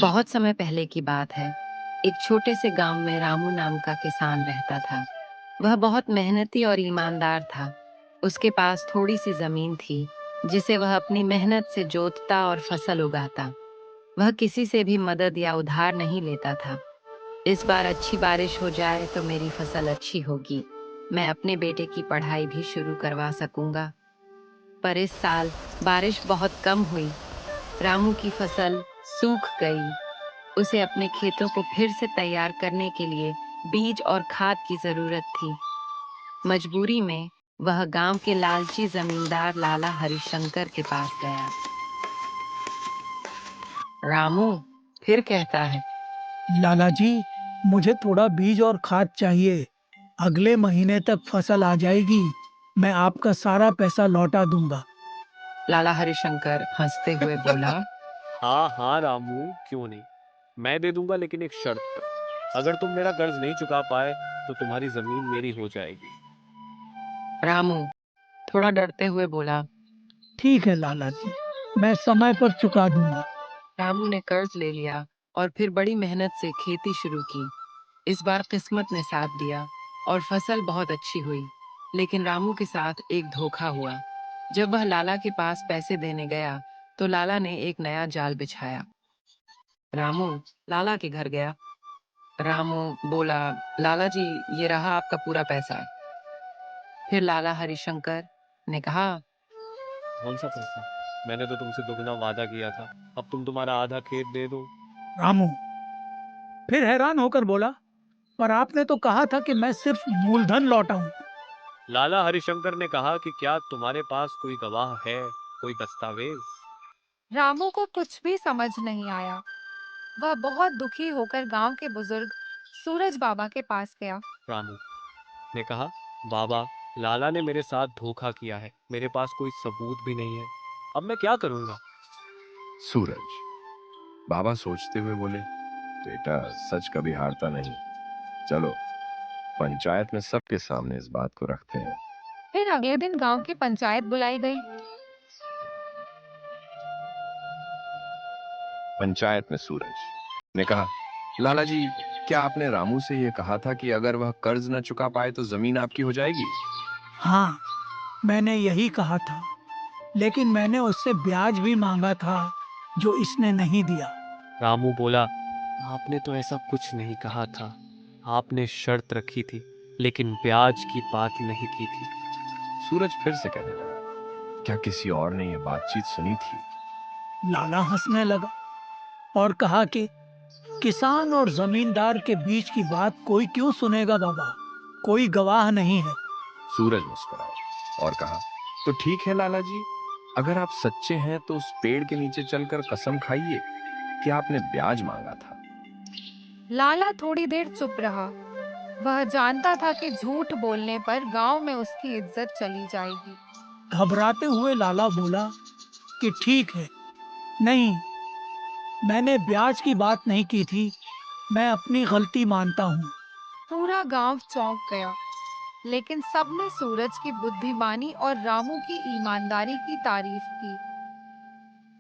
बहुत समय पहले की बात है। एक छोटे से गांव में रामू नाम का किसान रहता था। वह बहुत मेहनती और ईमानदार था। उसके पास थोड़ी सी जमीन थी, जिसे वह अपनी मेहनत से जोतता और फसल उगाता। वह किसी से भी मदद या उधार नहीं लेता था। इस बार अच्छी बारिश हो जाए तो मेरी फसल अच्छी होगी। मैं अपने बेटे की पढ़ाई भी शुरू करवा सकूंगा। पर इस साल बारिश बहुत कम हुई। रामू की फसल सूख गई। उसे अपने खेतों को फिर से तैयार करने के लिए बीज और खाद की जरूरत थी। मजबूरी में वह गांव के लालची जमींदार लाला हरिशंकर के पास गया। रामू फिर कहता है, लाला जी, मुझे थोड़ा बीज और खाद चाहिए। अगले महीने तक फसल आ जाएगी। मैं आपका सारा पैसा लौटा दूंगा। लाला हरिशंकर हंसते हुए बोला, हाँ हाँ रामू, क्यों नहीं। मैं दे दूंगा, लेकिन एक शर्त पर। अगर तुम मेरा कर्ज नहीं चुका पाए तो तुम्हारी जमीन मेरी हो जाएगी। रामू थोड़ा डरते हुए बोला। ठीक है लाला जी, मैं समय पर चुका दूंगा। रामू ने कर्ज ले लिया और फिर बड़ी मेहनत से खेती शुरू की। इस बार किस्मत ने साथ दिया और फसल बहुत अच्छी हुई। लेकिन रामू के साथ एक धोखा हुआ। जब वह लाला के पास पैसे देने गया तो लाला ने एक नया जाल बिछाया। रामू लाला के घर गया। रामू बोला, लाला जी, ये रहा आपका पूरा पैसा। फिर लाला हरिशंकर ने कहा, कौन सा पैसा? मैंने तो तुमसे दुगना वादा किया था। अब तुम तुम्हारा आधा खेत दे दो। रामू फिर हैरान होकर बोला, पर आपने तो कहा था कि मैं सिर्फ मूलधन लौटाऊं। लाला हरिशंकर ने कहा कि क्या तुम्हारे पास कोई गवाह है, कोई दस्तावेज? रामू को कुछ भी समझ नहीं आया। वह बहुत दुखी होकर गांव के बुजुर्ग सूरज बाबा के पास गया। रामू ने कहा, बाबा, लाला ने मेरे साथ धोखा किया है। मेरे पास कोई सबूत भी नहीं है। अब मैं क्या करूंगा? सूरज, बाबा सोचते हुए बोले, बेटा, सच कभी हारता नहीं। चलो, पंचायत में सबके सामने इस बात को रखते हैं। फिर अगले दिन गांव की पंचायत बुलाई गई। पंचायत में सूरज ने कहा, लाला जी, क्या आपने रामू से यह कहा था कि अगर वह कर्ज न चुका पाए तो जमीन आपकी हो जाएगी? हाँ, मैंने यही कहा था, लेकिन मैंने उससे ब्याज भी मांगा था, जो इसने नहीं दिया। रामू बोला, आपने तो ऐसा कुछ नहीं कहा था। आपने शर्त रखी थी, लेकिन ब्याज की बात नहीं की थी। सूरज फिर से कहने लगा, क्या किसी और ने यह बातचीत सुनी थी? लाला हंसने लगा और कहा कि किसान और जमींदार के बीच की बात कोई क्यों सुनेगा बाबा, कोई गवाह नहीं है। सूरज मुस्कुराया और कहा, तो ठीक है लाला जी, अगर आप सच्चे हैं तो उस पेड़ के नीचे चलकर कसम खाइए कि आपने ब्याज मांगा था। लाला थोड़ी देर चुप रहा। वह जानता था कि झूठ बोलने पर गांव में उसकी इज्जत चली जाएगी। घबराते हुए लाला बोला कि ठीक है, नहीं, मैंने ब्याज की बात नहीं की थी। मैं अपनी गलती मानता हूँ। पूरा गांव चौंक गया, लेकिन सबने सूरज की बुद्धिमानी और रामू की ईमानदारी की तारीफ की।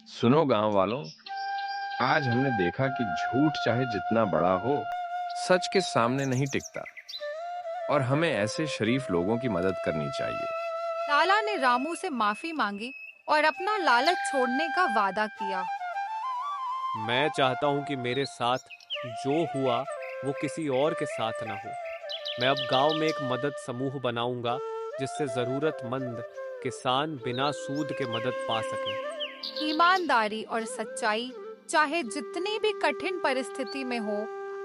सुनो गांव वालों, आज हमने देखा कि झूठ चाहे जितना बड़ा हो, सच के सामने नहीं टिकता, और हमें ऐसे शरीफ लोगों की मदद करनी चाहिए। लाला ने रामू से माफी मांगी और अपना लालच छोड़ने का वादा किया। मैं चाहता हूं कि मेरे साथ जो हुआ वो किसी और के साथ ना हो। मैं अब गांव में एक मदद समूह बनाऊंगा, जिससे जरूरतमंद किसान बिना सूद के मदद पा सकें। ईमानदारी और सच्चाई चाहे जितनी भी कठिन परिस्थिति में हो,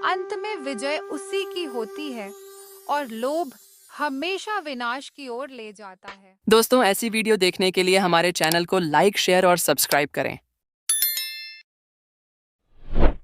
अंत में विजय उसी की होती है, और लोभ हमेशा विनाश की ओर ले जाता है। दोस्तों, ऐसी वीडियो देखने के लिए हमारे चैनल को लाइक, शेयर और सब्सक्राइब करें।